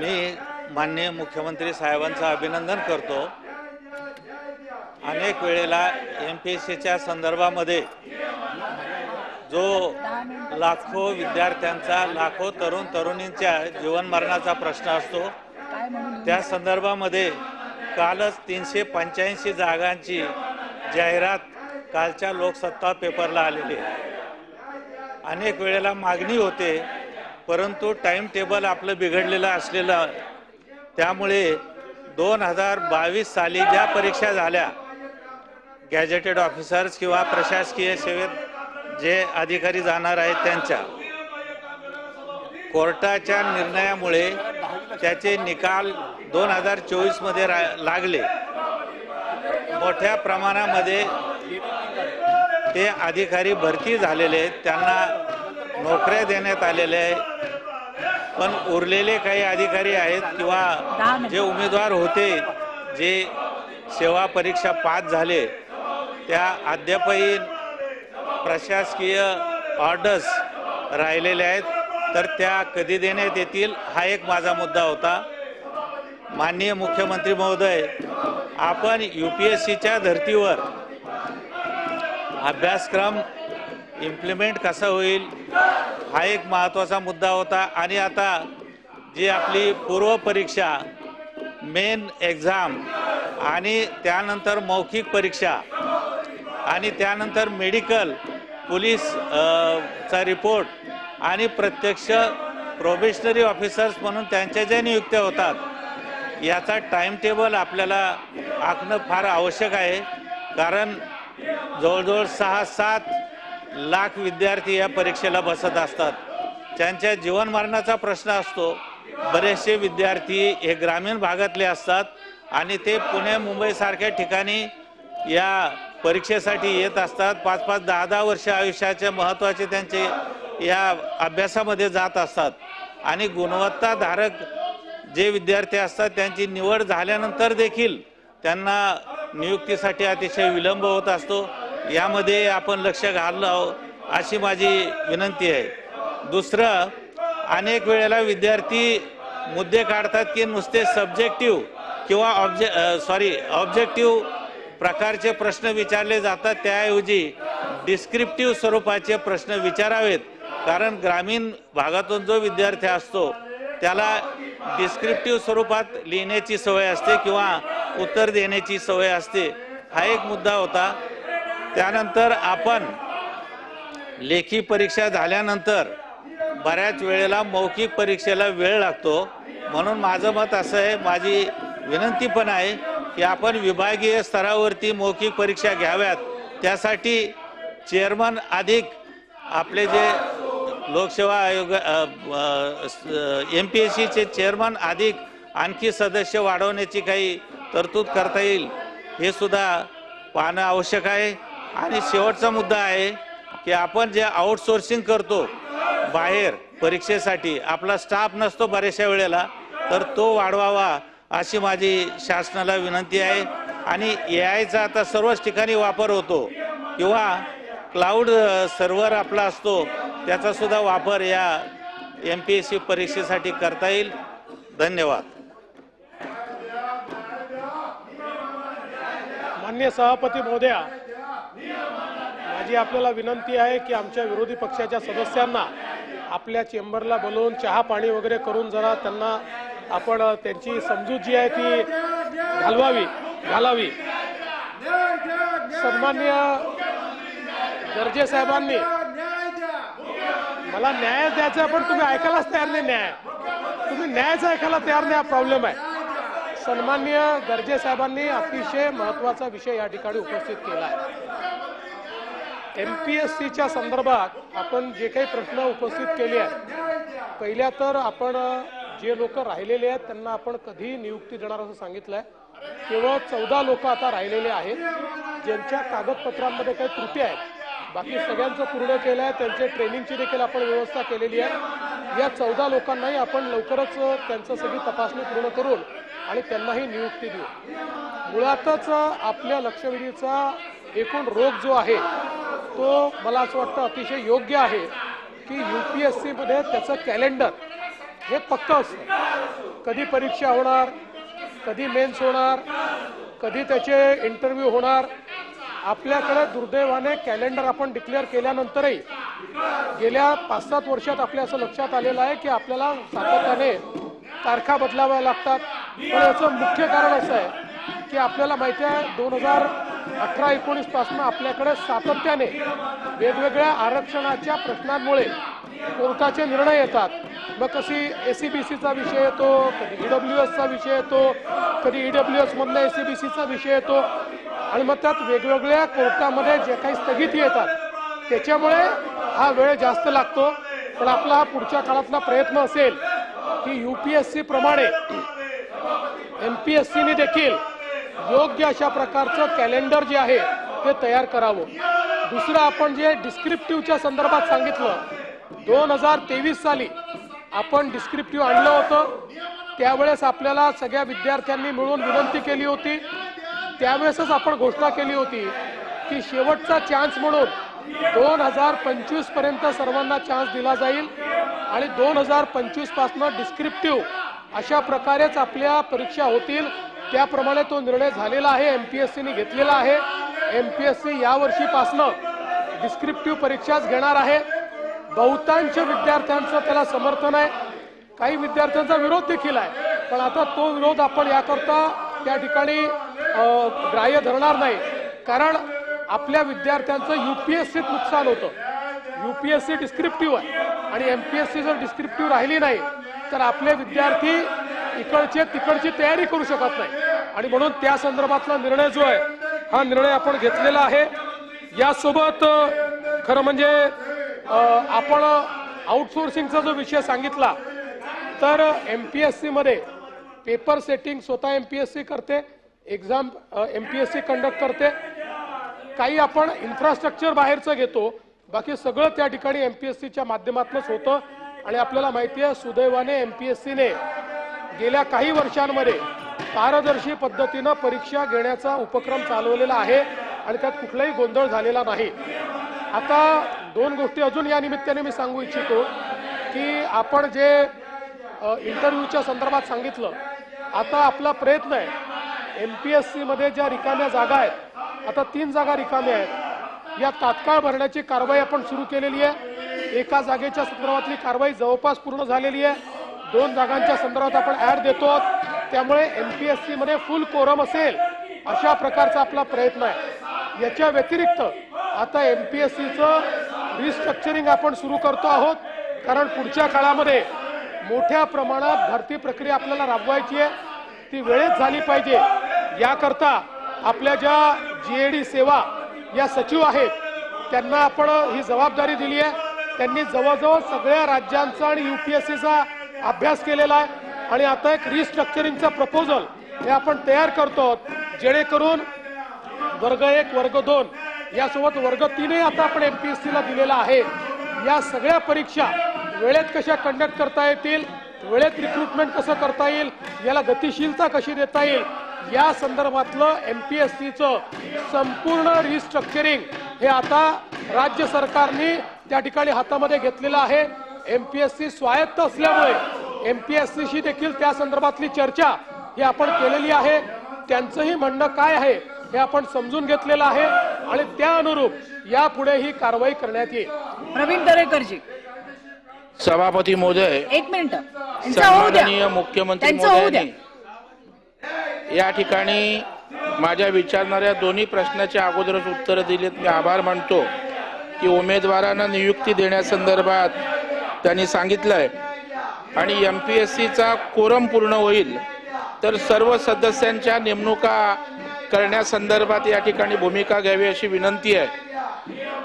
मी माननीय मुख्यमंत्री साहेबांचं अभिनंदन करतो। अनेक वेळेला MPSCच्या संदर्भामध्ये जो लाखो विद्यार्थ्यांचा, लाखो तरुण तरुणींच्या जीवन मरणाचा प्रश्न असतो, त्या संदर्भामध्ये कालच 385 जागांची जाहिरात कालच्या लोकसत्ता पेपरला आलेली आहे। अनेक वेळेला मागणी होते, परंतु टाइम टेबल आपलं बिघडलेलं असलेलं, त्यामुळे 2022 साली ज्या परीक्षा झाल्या, गॅजेटेड ऑफिसर्स किंवा प्रशासकीय सेवेत जे अधिकारी जाणार आहेत त्यांच्या, कोर्टाच्या निर्णयामुळे त्याचे निकाल 2024 मध्ये लागले। मोठ्या प्रमाणामध्ये ते अधिकारी भरती झालेले आहेत, त्यांना नोकऱ्या देण्यात आलेल्या आहेत। पण उरलेले काही अधिकारी आहेत किंवा जे उमेदवार होते, जे सेवा परीक्षा पास झाले, त्या अद्यापही प्रशासकीय ऑर्डर्स राहिलेले आहेत, तर त्या कधी देण्यात येतील हा एक माझा मुद्दा होता। माननीय मुख्यमंत्री महोदय, आपण UPSCच्या धर्तीवर अभ्यासक्रम इम्प्लिमेंट कसा होईल हा एक महत्त्वाचा मुद्दा होता। आणि आता जी आपली पूर्व परीक्षा, मेन एक्झाम आणि त्यानंतर मौखिक परीक्षा आणि त्यानंतर मेडिकल, पोलीस चा रिपोर्ट आणि प्रत्यक्ष प्रोबेशनरी ऑफिसर्स म्हणून त्यांच्या ज्या नियुक्त्या होतात, याचा टाइम टेबल आपल्याला आखणं फार आवश्यक आहे। कारण जवळजवळ 6-7 लाख विद्यार्थी या परीक्षेला बसत असतात, त्यांच्या जीवन मरणाचा प्रश्न असतो। बरेचसे विद्यार्थी हे ग्रामीण भागातले असतात आणि ते पुणे मुंबई सारख्या ठिकाणी या परीक्षेसाठी येत असतात। 5-5, 10-10 वर्ष आयुष्याचे महत्त्वाचे त्यांचे या अभ्यासामध्ये जात असतात आणि गुणवत्ताधारक जे विद्यार्थी असतात त्यांची निवड झाल्यानंतर देखील त्यांना नियुक्तीसाठी अतिशय विलंब होत असतो। यामध्ये आपण लक्ष घालावं अशी माझी विनंती आहे। दुसरं, अनेक वेळेला विद्यार्थी मुद्दे काढतात की नुसते सब्जेक्टिव्ह किंवा ऑब्जेक्टिव्ह प्रकारचे प्रश्न विचारले जातात, त्याऐवजी डिस्क्रिप्टिव्ह स्वरूपाचे प्रश्न विचारावेत। कारण ग्रामीण भागातून जो विद्यार्थी असतो त्याला डिस्क्रिप्टिव्ह स्वरूपात लिहिण्याची सवय असते किंवा उत्तर देण्याची सवय असते, हा एक मुद्दा होता। त्यानंतर आपण लेखी परीक्षा झाल्यानंतर बऱ्याच वेळेला मौखिक परीक्षेला वेळ लागतो, म्हणून माझं मत असं आहे, माझी विनंती पण आहे की आपण विभागीय स्तरावरती मौखिक परीक्षा घ्याव्यात। त्यासाठी चेअरमन अधिक आपले जे लोकसेवा आयोग MPSCचे चेअरमन अधिक आणखी सदस्य वाढवण्याची काही तरतूद करता येईल हे सुद्धा पाहणं आवश्यक आहे। आणि शेवटचा मुद्दा आहे की आपण जे आउटसोर्सिंग करतो बाहेर परीक्षेसाठी, आपला स्टाफ नसतो बऱ्याचशा वेळेला, तर तो वाढवावा अशी माझी शासनाला विनंती आहे। आणि AIचा आता सर्वच ठिकाणी वापर होतो किंवा क्लाउड सर्व्हर आपला असतो, त्याचा सुद्धा वापर या MPSC परीक्षेसाठी करता येईल। धन्यवाद। माननीय सभापती महोदया, माझी आपल्याला विनंती आहे की आमच्या विरोधी पक्षाच्या सदस्यांना आपल्या चेंबरला बोलवून चहा पाणी वगैरे करून जरा त्यांना आपण त्यांची समजूत जी आहे ती घालावी। सन्माननीय गर्जे साहेबांनी मला न्याय द्यायचा, पण तुम्ही ऐकायलाच तयार नाही। तुम्ही न्यायचं ऐकायला तयार नाही, हा प्रॉब्लेम आहे। सन्माननीय गर्जे साहेबांनी अतिशय महत्त्वाचा विषय या ठिकाणी उपस्थित केला आहे। MPSCच्या संदर्भात आपण जे काही प्रश्न उपस्थित केले आहेत, पहिल्या तर आपण जे लोक राहिलेले आहेत त्यांना आपण कधी नियुक्ती देणार असं सांगितलं आहे। केवळ 14 लोक आता राहिलेले आहेत ज्यांच्या कागदपत्रांमध्ये काही त्रुटी आहेत, बाकी सगळ्यांचं पूर्ण केलं आहे। त्यांचे ट्रेनिंगची देखील आपण व्यवस्था केलेली आहे। या 14 लोकांनाही आपण लवकरच त्यांचं सगळी तपासणी पूर्ण करून आणि त्यांनाही नियुक्ती देऊ। मुळातच आपल्या लक्षवेधीचा एकूण रोग जो आहे तो मला असं वाटतं अतिशय योग्य आहे की UPSC मध्ये त्याचं कॅलेंडर हे पक्क असतं. कधी परीक्षा होणार, कधी मेन्स होणार, कधी त्याचे इंटरव्ह्यू होणार. आपल्याकडे दुर्दैवाने कॅलेंडर आपण डिक्लेअर केल्यानंतरही गेल्या 5-7 वर्षात आपल्या असं लक्षात आलेलं आहे की आपल्याला सातत्याने तारखा बदलाव्या लागतात. पण याचं मुख्य कारण असं आहे की आपल्याला माहिती आहे 2018-19 पासून आपल्याकडे सातत्याने वेगवेगळ्या आरक्षणाच्या प्रश्नांमुळे कोर्टाचे निर्णय येतात. मग कशी SCBCचा विषय येतो, कधी EWSचा विषय येतो, कधी EWS मधल्या SCBCचा विषय येतो आणि मग त्यात वेगवेगळ्या कोर्टामध्ये जे काही स्थगिती येतात त्याच्यामुळे हा वेळ जास्त लागतो. पण आपला हा पुढच्या काळातला प्रयत्न असेल की UPSC प्रमाणे MPSCने देखील योग्य अशा प्रकारचं कॅलेंडर जे आहे ते तयार करावं. दुसरं आपण जे डिस्क्रिप्टिव्हच्या संदर्भात सांगितलं, 2023 साली आपण डिस्क्रिप्टिव्ह आणलं होतं. त्यावेळेस आपल्याला सगळ्या विद्यार्थ्यांनी मिळून विनंती केली होती. त्यावेळेसच आपण घोषणा केली होती की शेवटचा चान्स म्हणून 2025 पर्यंत सर्वांना चान्स दिला जाईल आणि 2025 पासून डिस्क्रिप्टिव्ह अशा प्रकारेच आपल्या परीक्षा होतील. त्याप्रमाणे तो निर्णय झालेला आहे, MPSCने घेतलेला आहे. MPSC यावर्षीपासून डिस्क्रिप्टिव्ह परीक्षाच घेणार आहे. बहुतांश विद्यार्थ्यांचं त्याला समर्थन आहे, काही विद्यार्थ्यांचा विरोध देखील आहे. पण आता तो विरोध आपण याकरता त्या ठिकाणी ग्राह्य धरणार नाही, कारण आपल्या विद्यार्थ्यांचं UPSCत नुकसान होतं. UPSC डिस्क्रिप्टिव्ह आहे आणि MPSC जर डिस्क्रिप्टिव्ह राहिली नाही तर आपले विद्यार्थी इकडचे तिकडची तयारी करू शकत नाही. आणि म्हणून त्या संदर्भातला निर्णय जो आहे हा निर्णय आपण घेतलेला आहे. यासोबत खरं म्हणजे आपण आउटसोर्सिंगचा जो विषय सांगितला, तर MPSC मध्ये पेपर सेटिंग स्वतः MPSC करते, एक्झाम MPSC कंडक्ट करते. काही आपण इन्फ्रास्ट्रक्चर बाहेरचं घेतो, बाकी सगळं त्या ठिकाणी MPSCच्या माध्यमातूनच होतं. आणि आपल्याला माहिती आहे सुदैवाने MPSCने गेल्या काही वर्षांमध्ये पारदर्शी पद्धतीनं परीक्षा घेण्याचा उपक्रम चालवलेला आहे आणि त्यात कुठलाही गोंधळ झालेला नाही. आता 2 गोष्टी अजून या निमित्ताने मी सांगू इच्छितो की आपण जे इंटरव्ह्यूच्या संदर्भात सांगितलं, आता आपला प्रयत्न आहे MPSC मध्ये ज्या रिकाम्या जागा आहेत, आता 3 जागा रिकाम्या आहेत, या तात्काळ भरण्याची कारवाई आपण सुरू केलेली आहे. एका जागेच्या संदर्भातली कारवाई जवळपास पूर्ण झालेली आहे. 2 जागांच्या संदर्भात आपण ॲड देतो. त्यामुळे MPSC मध्ये फुल कोरम असेल अशा प्रकारचा आपला प्रयत्न आहे. याच्या व्यतिरिक्त आता MPSCचं रिस्ट्रक्चरिंग आपण सुरू करतो आहोत, कारण पुढच्या काळामध्ये मोठ्या प्रमाणात भरती प्रक्रिया आपल्याला राबवायची आहे, ती वेळेत झाली पाहिजे. याकरता आपल्या ज्या GAD सेवा या सचिव आहेत त्यांना आपण ही जबाबदारी दिली आहे. त्यांनी जवळजवळ सगळ्या राज्यांचा आणि UPSCचा अभ्यास केलेला आहे आणि आता एक रिस्ट्रक्चरिंगचा प्रपोजल हे आपण तयार करतो, जेणेकरून वर्ग 1 वर्ग 2 यासोबत वर्ग 3 आता आपण MPSCला दिलेला आहे. या सगळ्या परीक्षा वेळेत कशा कंडक्ट करता येतील, वेळेत रिक्रुटमेंट कसं करता येईल, याला गतिशीलता कशी देता येईल, या संदर्भातलं MPSCचं संपूर्ण रिस्ट्रक्चरिंग हे आता राज्य सरकारने त्या ठिकाणी हातामध्ये घेतलेलं आहे. MPSC स्वायत्त असल्यामुळे MPSCशी देखील त्या संदर्भातली चर्चा ही आपण केलेली आहे. त्यांचंही म्हणणं काय आहे हे आपण समजून घेतलेलं आहे आणि त्या अनुरूप यापुढे ही कारवाई करण्यात येईल. प्रवीण दरेकरजी, सभापती महोदय, 1 मिनिट, त्यांचा होऊ द्या. सन्माननीय मुख्यमंत्री त्यांचं होऊ द्या. महोदयांनी या ठिकाणी माझ्या विचारणाऱ्या दोन्ही प्रश्नाच्या अगोदरच उत्तर दिलेत. मी आभार मानतो की उमेदवारांना नियुक्ती देण्यासंदर्भात त्यांनी सांगितलंय आणि MPSCचा कोरम पूर्ण होईल तर सर्व सदस्यांच्या नेमणुका करण्यासंदर्भात या ठिकाणी भूमिका घ्यावी अशी विनंती आहे.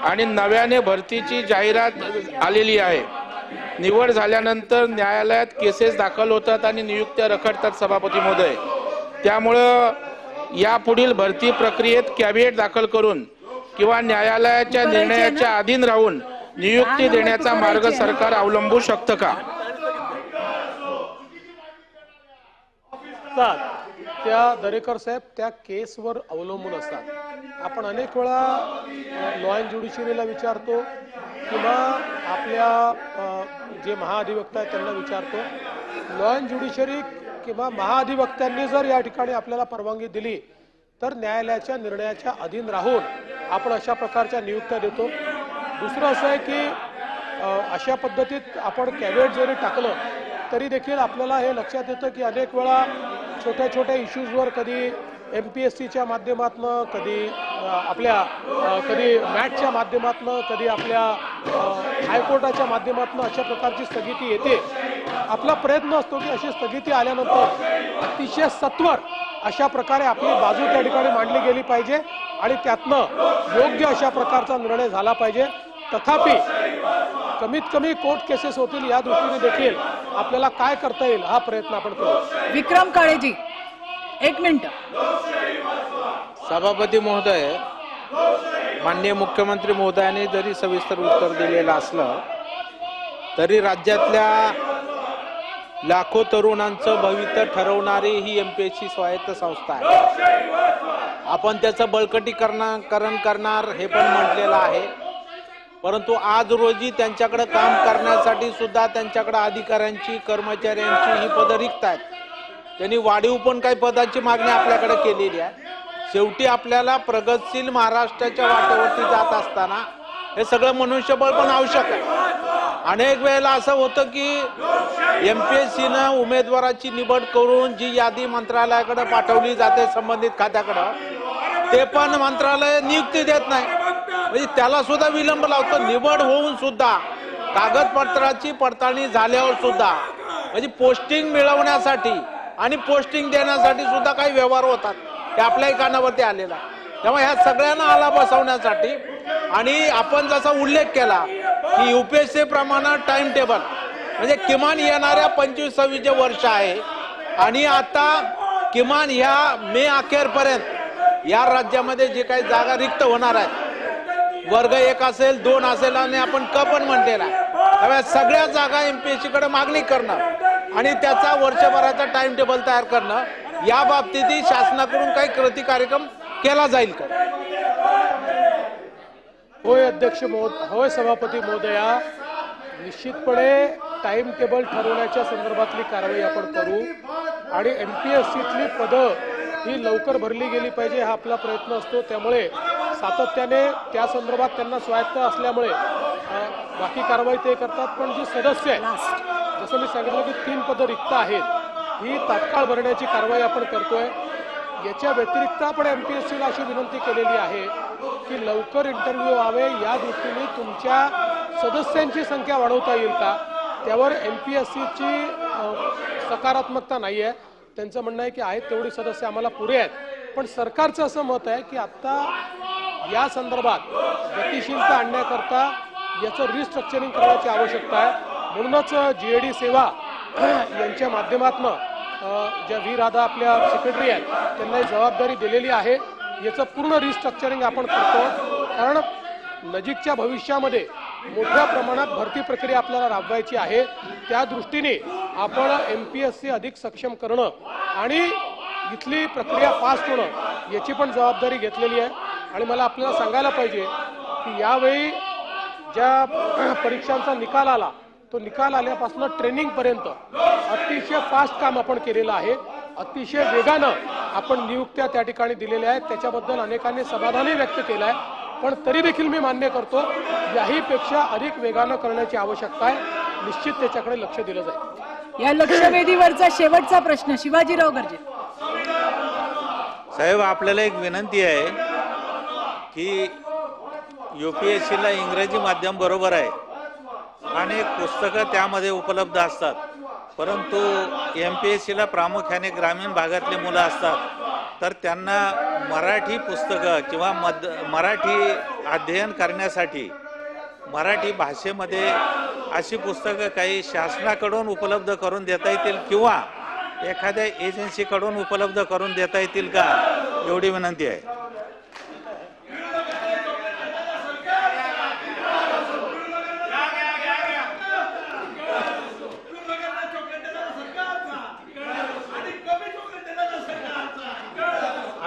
आणि नव्याने भरतीची जाहिरात आलेली आहे. निवड झाल्यानंतर न्यायालयात केसेस दाखल होतात आणि नियुक्त्या रखडतात सभापती महोदय. त्यामुळं यापुढील भरती प्रक्रियेत कॅव्हिएट दाखल करून किंवा न्यायालयाच्या निर्णयाच्या अधीन राहून नियुक्ती देण्याचा मार्ग सरकार अवलंबू शकतं का? त्या दरेकर साहेब त्या केसवर अवलंबून असतात. आपण अनेक वेळा लॉ अँड ज्युडिशियरीला विचारतो किंवा आपल्या जे महाअधिवक्ता आहेत त्यांना विचारतो लॉ अँड ज्युडिशरी किंवा महाधिवक्त्यांनी जर या ठिकाणी आपल्याला परवानगी दिली तर न्यायालयाच्या निर्णयाच्या अधीन राहून आपण अशा प्रकारच्या नियुक्त्या देतो. दुसरं असं आहे की अशा पद्धतीत आपण कॅबिनेट जरी टाकलं तरी देखील आपल्याला हे लक्षात येतं की अनेक वेळा छोट्या छोट्या इश्यूजवर कधी MPSCच्या माध्यमातनं, कधी कधी मॅटच्या माध्यमातनं, कधी आपल्या हायकोर्टाच्या माध्यमातनं अशा प्रकारची स्थगिती येते. आपला प्रयत्न असतो की अशी स्थगिती आल्यानंतर अतिशय सत्वर अशा प्रकारे आपली बाजू त्या ठिकाणी मांडली गेली पाहिजे आणि त्यातनं योग्य अशा प्रकारचा निर्णय झाला पाहिजे. तथापि कमीत कमी कोर्ट केसेस होतील या दृष्टीने देखील आपल्याला काय करता येईल हा प्रयत्न आपण करू. विक्रम काळेजी, 1 मिनिट. सभापती महोदय, माननीय मुख्यमंत्री महोदयांनी जरी सविस्तर उत्तर दिलेलं असलं तरी राज्यातल्या लाखो तरुणांचं भवितव्य ठरवणारी ही MPSC स्वायत्त संस्था आहे. आपण त्याचं बळकटीकरण करणार हे पण म्हटलेलं आहे. परंतु आज रोजी त्यांच्याकडे काम करण्यासाठी सुद्धा त्यांच्याकडे अधिकाऱ्यांची, कर्मचाऱ्यांची ही पदं रिक्त आहेत. त्यांनी वाढीव पण काही पदाची मागणी आपल्याकडे केलेली आहे. शेवटी आपल्याला प्रगतशील महाराष्ट्राच्या वाटेवरती जात असताना हे सगळं मनुष्यबळ पण आवश्यक आहे. अनेक वेळेला असं होतं की MPSCनं उमेदवाराची निवड करून जी यादी मंत्रालयाकडे पाठवली जाते संबंधित खात्याकडं, ते पण मंत्रालय नियुक्ती देत नाही. म्हणजे त्याला सुद्धा विलंब लावतो. निवड होऊन सुद्धा कागदपत्राची पडताळणी झाल्यावर सुद्धा म्हणजे पोस्टिंग मिळवण्यासाठी आणि पोस्टिंग देण्यासाठी सुद्धा काही व्यवहार होतात. हे आपल्याही कानावरती आलेला आहे. त्यामुळे ह्या सगळ्यांना आला बसवण्यासाठी आणि आपण जसा उल्लेख केला की UPSC प्रमाणे टाइम टेबल म्हणजे किमान येणाऱ्या 25-26 जे वर्ष आहे आणि आता किमान ह्या मे अखेरपर्यंत या राज्यामध्ये जे काही जागा रिक्त होणार आहेत, वर्ग 1 असेल, 2 असेल आणि आपण क पण म्हणलेला आहे, त्यामुळे सगळ्या जागा MPSC कडे मागणी करणं आणि त्याचा वर्षभराचा टाइम टेबल तयार करणं या बाबतीतही शासनाकडून काही कृती कार्यक्रम केला जाईल का? होय अध्यक्ष महोदय, होय सभापती महोदया, निश्चितपणे टाइम टेबल ठरवण्याच्या संदर्भातली कारवाई आपण करू आणि MPSCतली पदं ही लवकर भरली गेली पाहिजे हा आपला प्रयत्न असतो. त्यामुळे सातत्याने त्या संदर्भात त्यांना स्वायत्त असल्यामुळे बाकी कारवाई ते करतात. पण जी सदस्य आहे, जसं मी सांगितलं की 3 पदं रिक्त आहेत, ही तात्काळ भरण्याची कारवाई आपण करतोय. याच्या व्यतिरिक्त आपण MPSCला अशी विनंती केलेली आहे की लवकर इंटरव्ह्यू व्हावे या दृष्टीने तुमच्या सदस्यांची संख्या वाढवता येईल का, त्यावर MPSCची सकारात्मकता नाही आहे. त्यांचं म्हणणं आहे की आहेत तेवढी सदस्य आम्हाला पुरे आहेत. पण सरकारचं असं मत आहे की आता या संदर्भात गतिशीलता आणण्याकरता याचं रिस्ट्रक्चरिंग करण्याची आवश्यकता आहे. म्हणूनच GAD सेवा यांच्या माध्यमातून ज्या व्ही राधा आपल्या सेक्रेटरी आहेत त्यांना ही जबाबदारी दिलेली आहे. याचं पूर्ण रिस्ट्रक्चरिंग आपण करतो कारण नजीकच्या भविष्यामध्ये मोठ्या प्रमाणात भरती प्रक्रिया आपल्याला राबवायची आहे. त्या दृष्टीने आपण MPSC अधिक सक्षम करणं आणि इथली प्रक्रिया फास्ट होणं याची पण जबाबदारी घेतलेली आहे. आणि मला आपल्याला सांगायला पाहिजे की यावेळी ज्या परीक्षांचा निकाल आला तो निकाल आल्यापासून ट्रेनिंगपर्यंत अतिशय फास्ट काम आपण केलेलं आहे. अतिशय वेगानं आपण नियुक्त्या त्या ठिकाणी दिलेल्या आहेत. त्याच्याबद्दल अनेकांनी समाधानही व्यक्त केलं आहे. पण तरी देखील मी मान्य करतो याहीपेक्षा अधिक वेगानं करण्याची आवश्यकता आहे. निश्चित त्याच्याकडे लक्ष दिलं जाईल. या लक्षवेधीवरचा शेवटचा प्रश्न शिवाजीराव गर्जे. साहेब, आपल्याला एक विनंती आहे की UPSCला इंग्रजी माध्यम बरोबर आहे, अनेक पुस्तकं त्यामध्ये उपलब्ध असतात, परंतु MPSCला प्रामुख्याने ग्रामीण भागातले मुलं असतात, तर त्यांना मराठी पुस्तकं किंवा मराठी अध्ययन करण्यासाठी मराठी भाषेमध्ये अशी पुस्तकं काही शासनाकडून उपलब्ध करून देता येतील किंवा एखाद्या एजन्सीकडून उपलब्ध करून देता येतील का, एवढी विनंती आहे.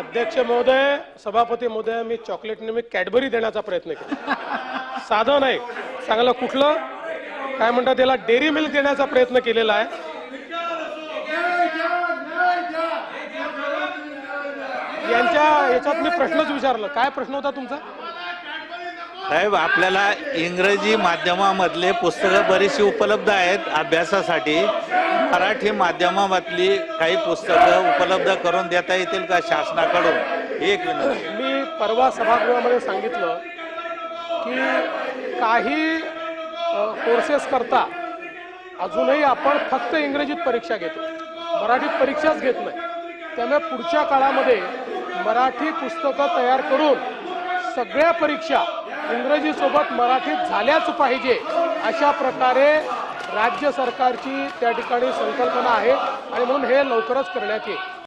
अध्यक्ष महोदय, सभापती महोदय, मी चॉकलेटने मी कॅडबरी देण्याचा प्रयत्न केला. साधं नाही, चांगलं कुठलं काय म्हणतात त्याला डेअरी मिल्क देण्याचा प्रयत्न केलेला आहे. याच्यात मी प्रश्नच विचारलं, काय प्रश्न होता तुमचा? साहेब, आपल्याला इंग्रजी माध्यमामधले पुस्तकं बरीचशी उपलब्ध आहेत अभ्यासासाठी. मराठी माध्यमामधली काही पुस्तकं उपलब्ध करून देता येतील का शासनाकडून? एक विनंती. मी परवा सभागृहामध्ये सांगितलं की काही कोर्सेस करता अजूनही आपण फक्त इंग्रजीत परीक्षा घेतो, मराठीत परीक्षाच घेत नाही. त्यामुळे पुढच्या काळामध्ये मराठी पुस्तकं तयार करून सगळ्या परीक्षा इंग्रजीसोबत मराठीत झाल्याच पाहिजे, अशा प्रकारे राज्य सरकारची त्या ठिकाणी संकल्पना आहे आणि म्हणून हे लवकरच करण्यात येईल.